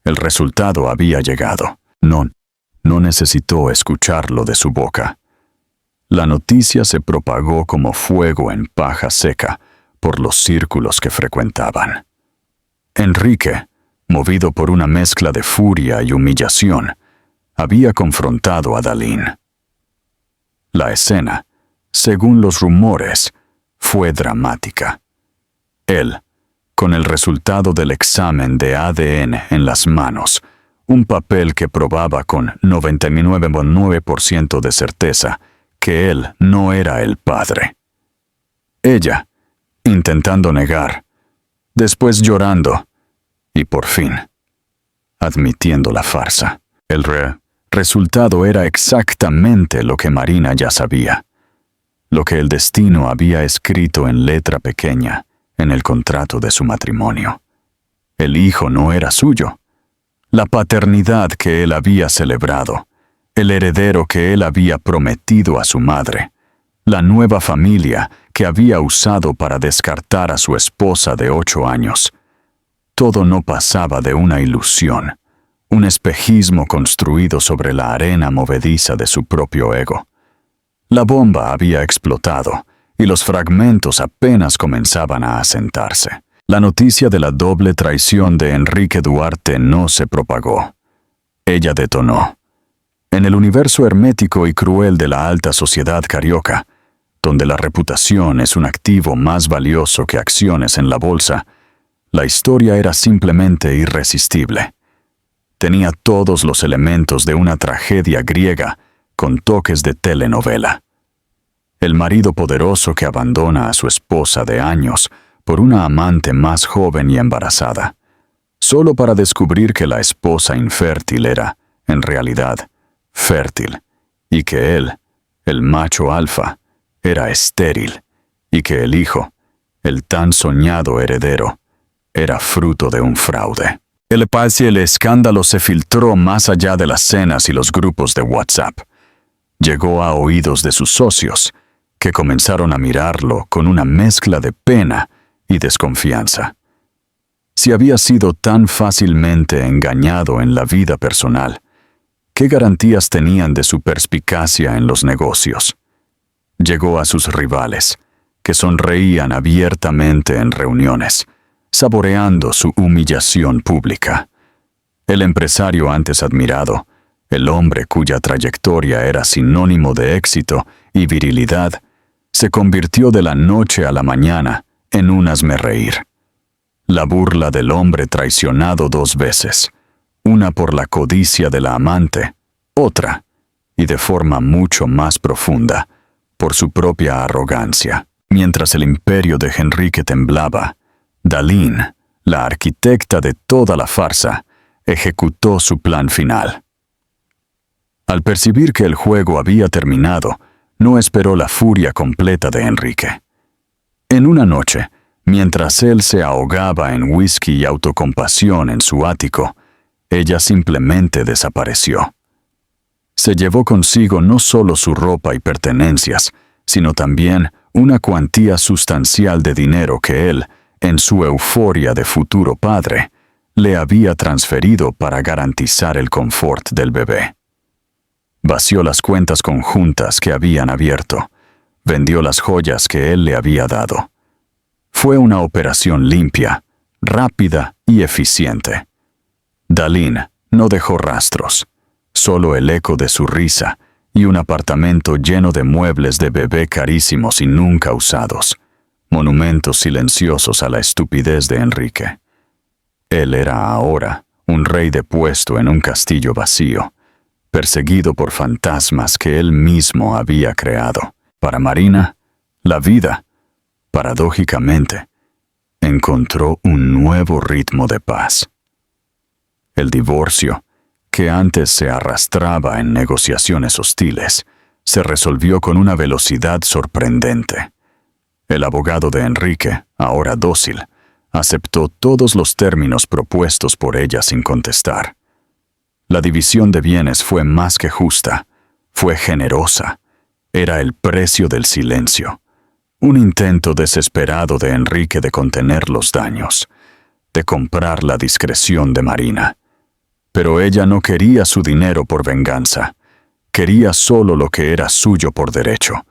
El resultado había llegado. No necesitó escucharlo de su boca. La noticia se propagó como fuego en paja seca por los círculos que frecuentaban. Enrique, movido por una mezcla de furia y humillación, había confrontado a Dalín. La escena, según los rumores, fue dramática. Él, con el resultado del examen de ADN en las manos, un papel que probaba con 99,9% de certeza que él no era el padre. Ella, intentando negar, después llorando, y por fin, admitiendo la farsa. El resultado era exactamente lo que Marina ya sabía, lo que el destino había escrito en letra pequeña en el contrato de su matrimonio. El hijo no era suyo. La paternidad que él había celebrado, el heredero que él había prometido a su madre, la nueva familia que había usado para descartar a su esposa de 8 años. Todo no pasaba de una ilusión, un espejismo construido sobre la arena movediza de su propio ego. La bomba había explotado y los fragmentos apenas comenzaban a asentarse. La noticia de la doble traición de Enrique Duarte no se propagó. Ella detonó. En el universo hermético y cruel de la alta sociedad carioca, donde la reputación es un activo más valioso que acciones en la bolsa, la historia era simplemente irresistible. Tenía todos los elementos de una tragedia griega con toques de telenovela. El marido poderoso que abandona a su esposa de años por una amante más joven y embarazada, solo para descubrir que la esposa infértil era, en realidad, fértil, y que él, el macho alfa, era estéril, y que el hijo, el tan soñado heredero, era fruto de un fraude. El escándalo se filtró más allá de las cenas y los grupos de WhatsApp. Llegó a oídos de sus socios, que comenzaron a mirarlo con una mezcla de pena y desconfianza. Si había sido tan fácilmente engañado en la vida personal, ¿qué garantías tenían de su perspicacia en los negocios? Llegó a sus rivales, que sonreían abiertamente en reuniones, saboreando su humillación pública. El empresario antes admirado, el hombre cuya trayectoria era sinónimo de éxito y virilidad, se convirtió de la noche a la mañana en un hazmerreír. La burla del hombre traicionado 2 veces, una por la codicia de la amante, otra, y de forma mucho más profunda, por su propia arrogancia. Mientras el imperio de Enrique temblaba, Dalín, la arquitecta de toda la farsa, ejecutó su plan final. Al percibir que el juego había terminado, no esperó la furia completa de Enrique. En una noche, mientras él se ahogaba en whisky y autocompasión en su ático, ella simplemente desapareció. Se llevó consigo no solo su ropa y pertenencias, sino también una cuantía sustancial de dinero que él, en su euforia de futuro padre, le había transferido para garantizar el confort del bebé. Vació las cuentas conjuntas que habían abierto, vendió las joyas que él le había dado. Fue una operación limpia, rápida y eficiente. Dalín no dejó rastros, solo el eco de su risa y un apartamento lleno de muebles de bebé carísimos y nunca usados, monumentos silenciosos a la estupidez de Enrique. Él era ahora un rey depuesto en un castillo vacío, perseguido por fantasmas que él mismo había creado. Para Marina, la vida, paradójicamente, encontró un nuevo ritmo de paz. El divorcio, que antes se arrastraba en negociaciones hostiles, se resolvió con una velocidad sorprendente. El abogado de Enrique, ahora dócil, Aceptó todos los términos propuestos por ella sin contestar. La división de bienes fue más que justa, fue generosa. Era el precio del silencio. Un intento desesperado de Enrique de contener los daños, de comprar la discreción de Marina. Pero ella no quería su dinero por venganza. Quería solo lo que era suyo por derecho,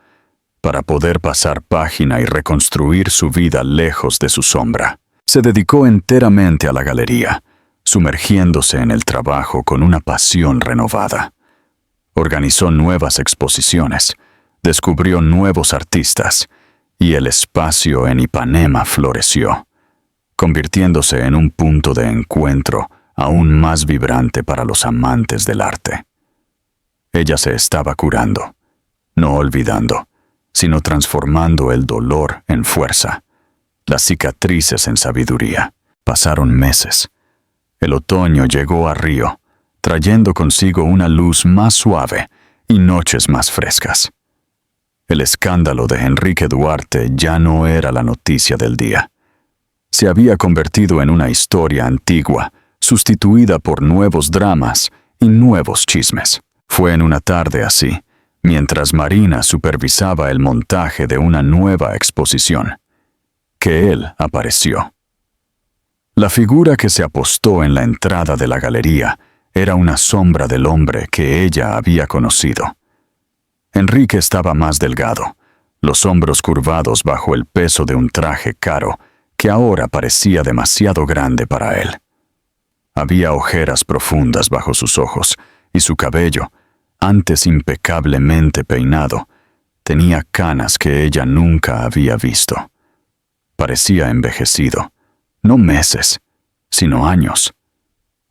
para poder pasar página y reconstruir su vida lejos de su sombra. Se dedicó enteramente a la galería, sumergiéndose en el trabajo con una pasión renovada. Organizó nuevas exposiciones, descubrió nuevos artistas, y el espacio en Ipanema floreció, convirtiéndose en un punto de encuentro aún más vibrante para los amantes del arte. Ella se estaba curando, no olvidando, sino transformando el dolor en fuerza, las cicatrices en sabiduría. Pasaron meses. El otoño llegó a Río, trayendo consigo una luz más suave y noches más frescas. El escándalo de Enrique Duarte ya no era la noticia del día. Se había convertido en una historia antigua, sustituida por nuevos dramas y nuevos chismes. Fue en una tarde así, mientras Marina supervisaba el montaje de una nueva exposición, que él apareció. La figura que se apostó en la entrada de la galería era una sombra del hombre que ella había conocido. Enrique estaba más delgado, los hombros curvados bajo el peso de un traje caro que ahora parecía demasiado grande para él. Había ojeras profundas bajo sus ojos y su cabello, antes impecablemente peinado, tenía canas que ella nunca había visto. Parecía envejecido, no meses, sino años.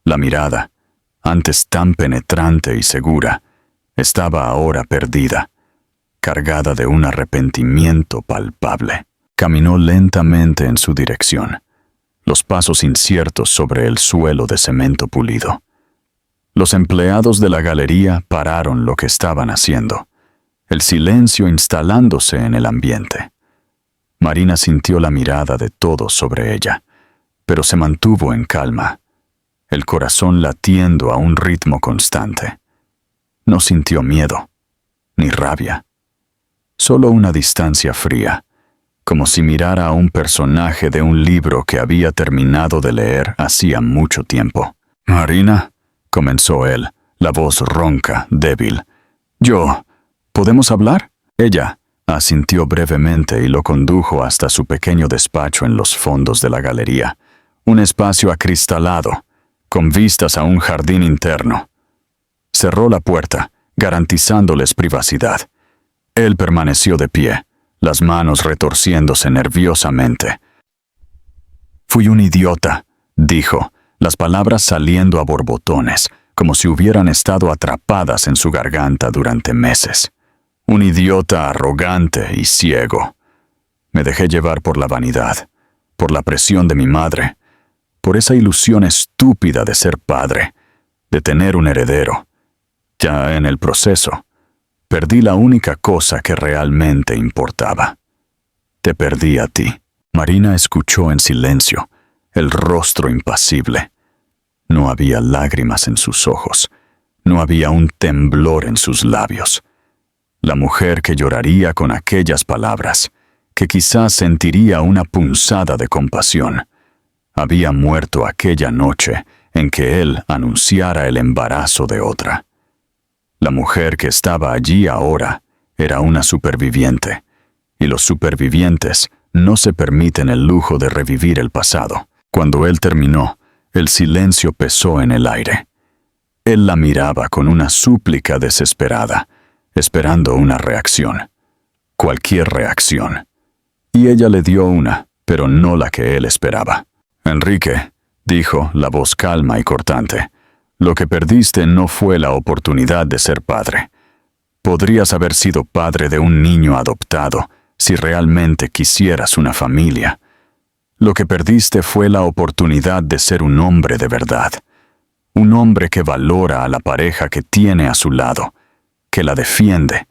La mirada, antes tan penetrante y segura, estaba ahora perdida, cargada de un arrepentimiento palpable. Caminó lentamente en su dirección, los pasos inciertos sobre el suelo de cemento pulido. Los empleados de la galería pararon lo que estaban haciendo, el silencio instalándose en el ambiente. Marina sintió la mirada de todos sobre ella, pero se mantuvo en calma, el corazón latiendo a un ritmo constante. No sintió miedo, ni rabia, solo una distancia fría, como si mirara a un personaje de un libro que había terminado de leer hacía mucho tiempo. «Marina», comenzó él, la voz ronca, débil. «¿Podemos hablar?» Ella asintió brevemente y lo condujo hasta su pequeño despacho en los fondos de la galería, un espacio acristalado, con vistas a un jardín interno. Cerró la puerta, garantizándoles privacidad. Él permaneció de pie, las manos retorciéndose nerviosamente. «Fui un idiota», dijo, las palabras saliendo a borbotones, como si hubieran estado atrapadas en su garganta durante meses. «Un idiota arrogante y ciego. Me dejé llevar por la vanidad, por la presión de mi madre, por esa ilusión estúpida de ser padre, de tener un heredero. Ya en el proceso, perdí la única cosa que realmente importaba. Te perdí a ti». Marina escuchó en silencio, el rostro impasible. No había lágrimas en sus ojos, no había un temblor en sus labios. La mujer que lloraría con aquellas palabras, que quizás sentiría una punzada de compasión, había muerto aquella noche en que él anunciara el embarazo de otra. La mujer que estaba allí ahora era una superviviente, y los supervivientes no se permiten el lujo de revivir el pasado. Cuando él terminó, el silencio pesó en el aire. Él la miraba con una súplica desesperada, esperando una reacción, cualquier reacción. Y ella le dio una, pero no la que él esperaba. «Enrique», dijo, la voz calma y cortante, «lo que perdiste no fue la oportunidad de ser padre. Podrías haber sido padre de un niño adoptado si realmente quisieras una familia. Lo que perdiste fue la oportunidad de ser un hombre de verdad, un hombre que valora a la pareja que tiene a su lado, que la defiende,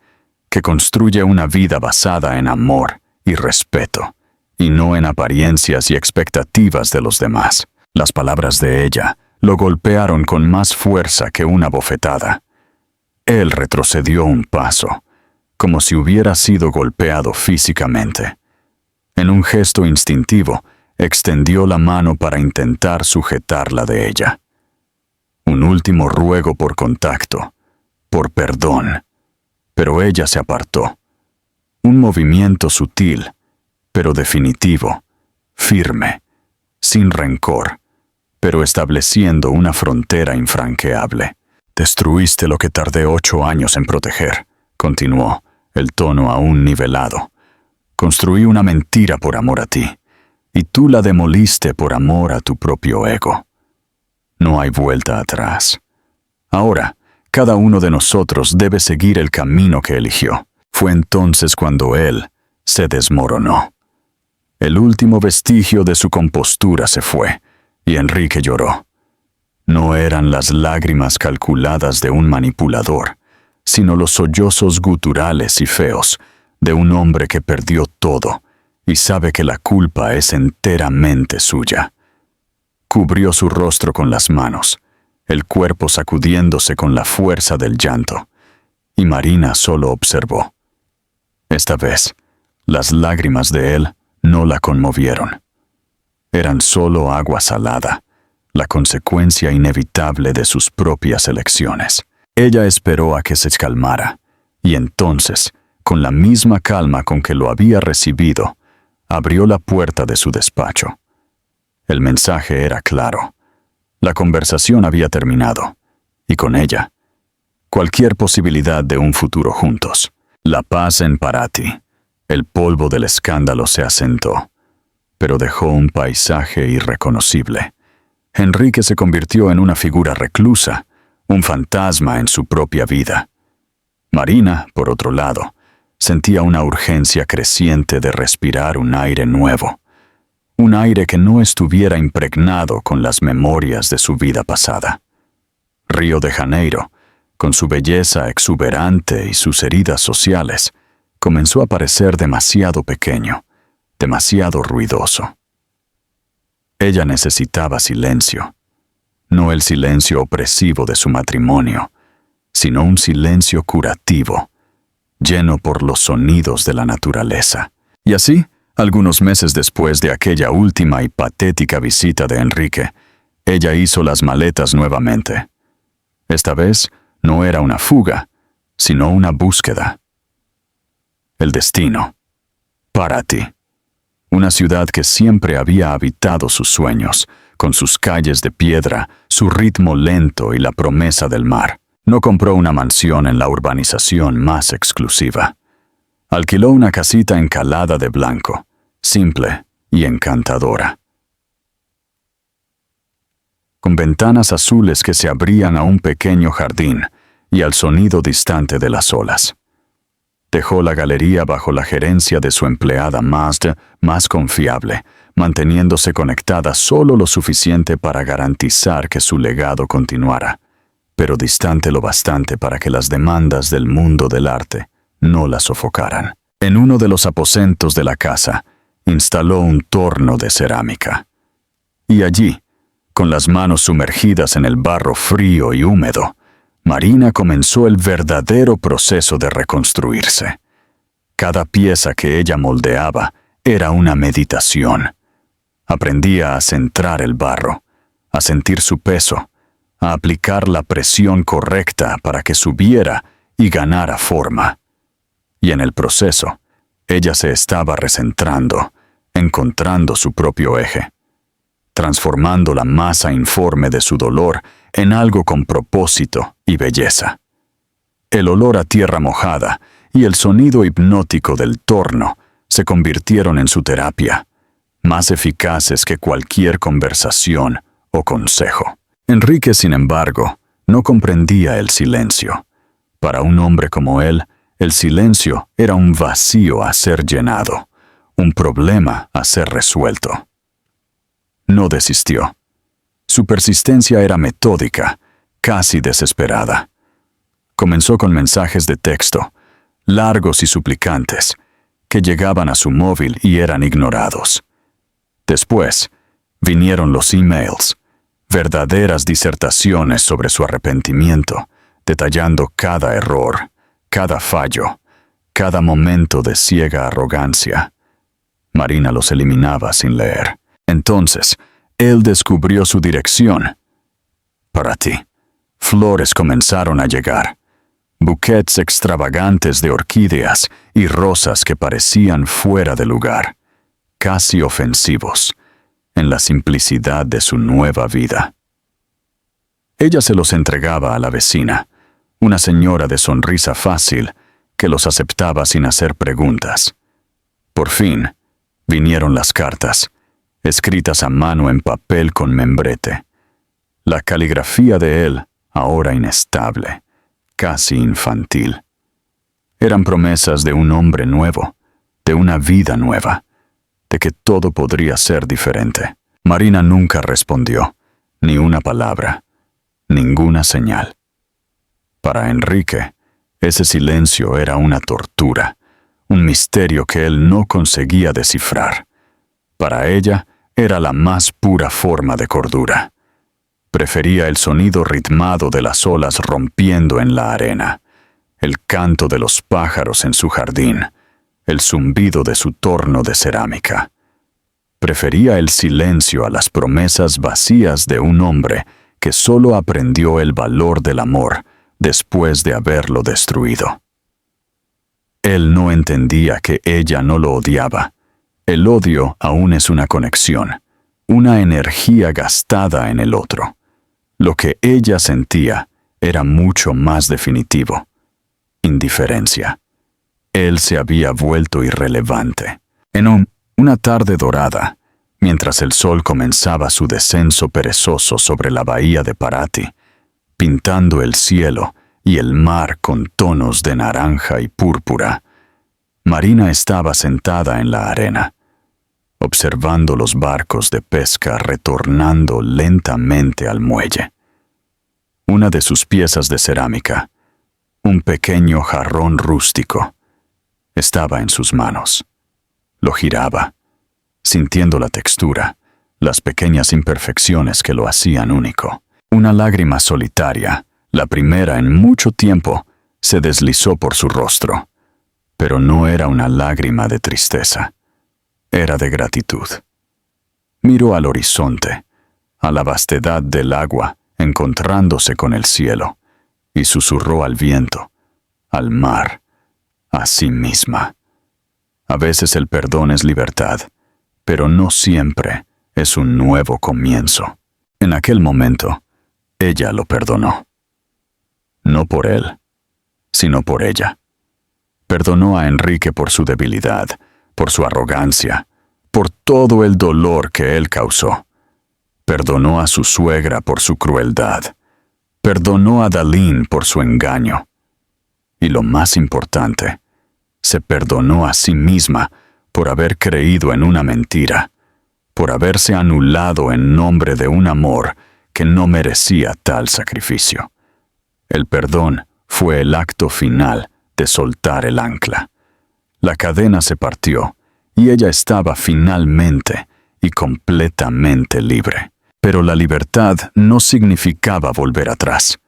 que construye una vida basada en amor y respeto, y no en apariencias y expectativas de los demás. Las palabras de ella lo golpearon con más fuerza que una bofetada. Él retrocedió un paso, como si hubiera sido golpeado físicamente. En un gesto instintivo, extendió la mano para intentar sujetarla de ella. Un último ruego por contacto, por perdón, pero ella se apartó. Un movimiento sutil, pero definitivo, firme, sin rencor, pero estableciendo una frontera infranqueable. «Destruiste lo que tardé 8 años en proteger», continuó, el tono aún nivelado. «Construí una mentira por amor a ti, y tú la demoliste por amor a tu propio ego. No hay vuelta atrás. Ahora, cada uno de nosotros debe seguir el camino que eligió». Fue entonces cuando él se desmoronó. El último vestigio de su compostura se fue, y Enrique lloró. No eran las lágrimas calculadas de un manipulador, sino los sollozos guturales y feos de un hombre que perdió todo y sabe que la culpa es enteramente suya. Cubrió su rostro con las manos, el cuerpo sacudiéndose con la fuerza del llanto, y Marina solo observó. Esta vez, las lágrimas de él no la conmovieron. Eran solo agua salada, la consecuencia inevitable de sus propias elecciones. Ella esperó a que se calmara, y entonces, con la misma calma con que lo había recibido, abrió la puerta de su despacho. El mensaje era claro. La conversación había terminado, y con ella, cualquier posibilidad de un futuro juntos. La paz en Paraty, el polvo del escándalo se asentó, pero dejó un paisaje irreconocible. Enrique se convirtió en una figura reclusa, un fantasma en su propia vida. Marina, por otro lado, sentía una urgencia creciente de respirar un aire nuevo, un aire que no estuviera impregnado con las memorias de su vida pasada. Río de Janeiro, con su belleza exuberante y sus heridas sociales, comenzó a parecer demasiado pequeño, demasiado ruidoso. Ella necesitaba silencio, no el silencio opresivo de su matrimonio, sino un silencio curativo, lleno por los sonidos de la naturaleza. Y así, algunos meses después de aquella última y patética visita de Enrique, ella hizo las maletas nuevamente. Esta vez, no era una fuga, sino una búsqueda. El destino. Paraty. Una ciudad que siempre había habitado sus sueños, con sus calles de piedra, su ritmo lento y la promesa del mar. No compró una mansión en la urbanización más exclusiva. Alquiló una casita encalada de blanco, simple y encantadora, con ventanas azules que se abrían a un pequeño jardín y al sonido distante de las olas. Dejó la galería bajo la gerencia de su empleada Mazda, más confiable, manteniéndose conectada solo lo suficiente para garantizar que su legado continuara, pero distante lo bastante para que las demandas del mundo del arte no la sofocaran. En uno de los aposentos de la casa, instaló un torno de cerámica. Y allí, con las manos sumergidas en el barro frío y húmedo, Marina comenzó el verdadero proceso de reconstruirse. Cada pieza que ella moldeaba era una meditación. Aprendía a centrar el barro, a sentir su peso, a aplicar la presión correcta para que subiera y ganara forma. Y en el proceso, ella se estaba recentrando, encontrando su propio eje, transformando la masa informe de su dolor en algo con propósito y belleza. El olor a tierra mojada y el sonido hipnótico del torno se convirtieron en su terapia, más eficaces que cualquier conversación o consejo. Enrique, sin embargo, no comprendía el silencio. Para un hombre como él, el silencio era un vacío a ser llenado, un problema a ser resuelto. No desistió. Su persistencia era metódica, casi desesperada. Comenzó con mensajes de texto, largos y suplicantes, que llegaban a su móvil y eran ignorados. Después, vinieron los emails, verdaderas disertaciones sobre su arrepentimiento, detallando cada error, cada fallo, cada momento de ciega arrogancia. Marina los eliminaba sin leer. Entonces, él descubrió su dirección. Para ti. Flores comenzaron a llegar. Bouquets extravagantes de orquídeas y rosas que parecían fuera de lugar, casi ofensivos, en la simplicidad de su nueva vida. Ella se los entregaba a la vecina, una señora de sonrisa fácil que los aceptaba sin hacer preguntas. Por fin, vinieron las cartas, escritas a mano en papel con membrete. La caligrafía de él, ahora inestable, casi infantil. Eran promesas de un hombre nuevo, de una vida nueva, de que todo podría ser diferente. Marina nunca respondió, ni una palabra, ninguna señal. Para Enrique, ese silencio era una tortura, un misterio que él no conseguía descifrar. Para ella, era la más pura forma de cordura. Prefería el sonido ritmado de las olas rompiendo en la arena, el canto de los pájaros en su jardín, el zumbido de su torno de cerámica. Prefería el silencio a las promesas vacías de un hombre que solo aprendió el valor del amor después de haberlo destruido. Él no entendía que ella no lo odiaba. El odio aún es una conexión, una energía gastada en el otro. Lo que ella sentía era mucho más definitivo. Indiferencia. Él se había vuelto irrelevante. En una tarde dorada, mientras el sol comenzaba su descenso perezoso sobre la bahía de Paraty, pintando el cielo y el mar con tonos de naranja y púrpura, Marina estaba sentada en la arena, observando los barcos de pesca retornando lentamente al muelle. Una de sus piezas de cerámica, un pequeño jarrón rústico, estaba en sus manos. Lo giraba, sintiendo la textura, las pequeñas imperfecciones que lo hacían único. Una lágrima solitaria, la primera en mucho tiempo, se deslizó por su rostro, pero no era una lágrima de tristeza. Era de gratitud. Miró al horizonte, a la vastedad del agua encontrándose con el cielo, y susurró al viento, al mar, a sí misma. A veces el perdón es libertad, pero no siempre es un nuevo comienzo. En aquel momento, ella lo perdonó. No por él, sino por ella. Perdonó a Enrique por su debilidad, por su arrogancia, por todo el dolor que él causó. Perdonó a su suegra por su crueldad. Perdonó a Dalín por su engaño. Y lo más importante, se perdonó a sí misma por haber creído en una mentira, por haberse anulado en nombre de un amor que no merecía tal sacrificio. El perdón fue el acto final de soltar el ancla. La cadena se partió y ella estaba finalmente y completamente libre. Pero la libertad no significaba volver atrás.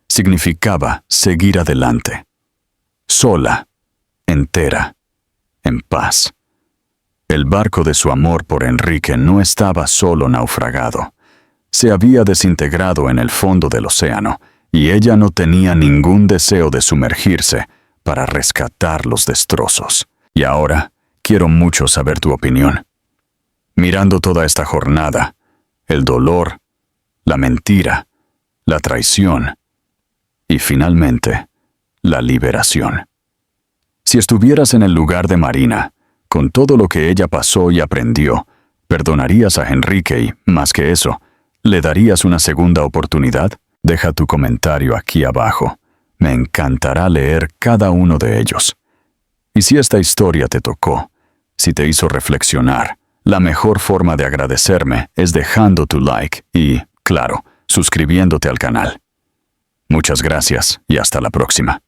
Significaba seguir adelante. Sola, entera, en paz. El barco de su amor por Enrique no estaba solo naufragado. Se había desintegrado en el fondo del océano y ella no tenía ningún deseo de sumergirse para rescatar los destrozos. Y ahora quiero mucho saber tu opinión. Mirando toda esta jornada, el dolor, la mentira, la traición y finalmente la liberación. Si estuvieras en el lugar de Marina, con todo lo que ella pasó y aprendió, ¿perdonarías a Enrique y, más que eso, le darías una segunda oportunidad? Deja tu comentario aquí abajo. Me encantará leer cada uno de ellos. Y si esta historia te tocó, si te hizo reflexionar, la mejor forma de agradecerme es dejando tu like y, claro, suscribiéndote al canal. Muchas gracias y hasta la próxima.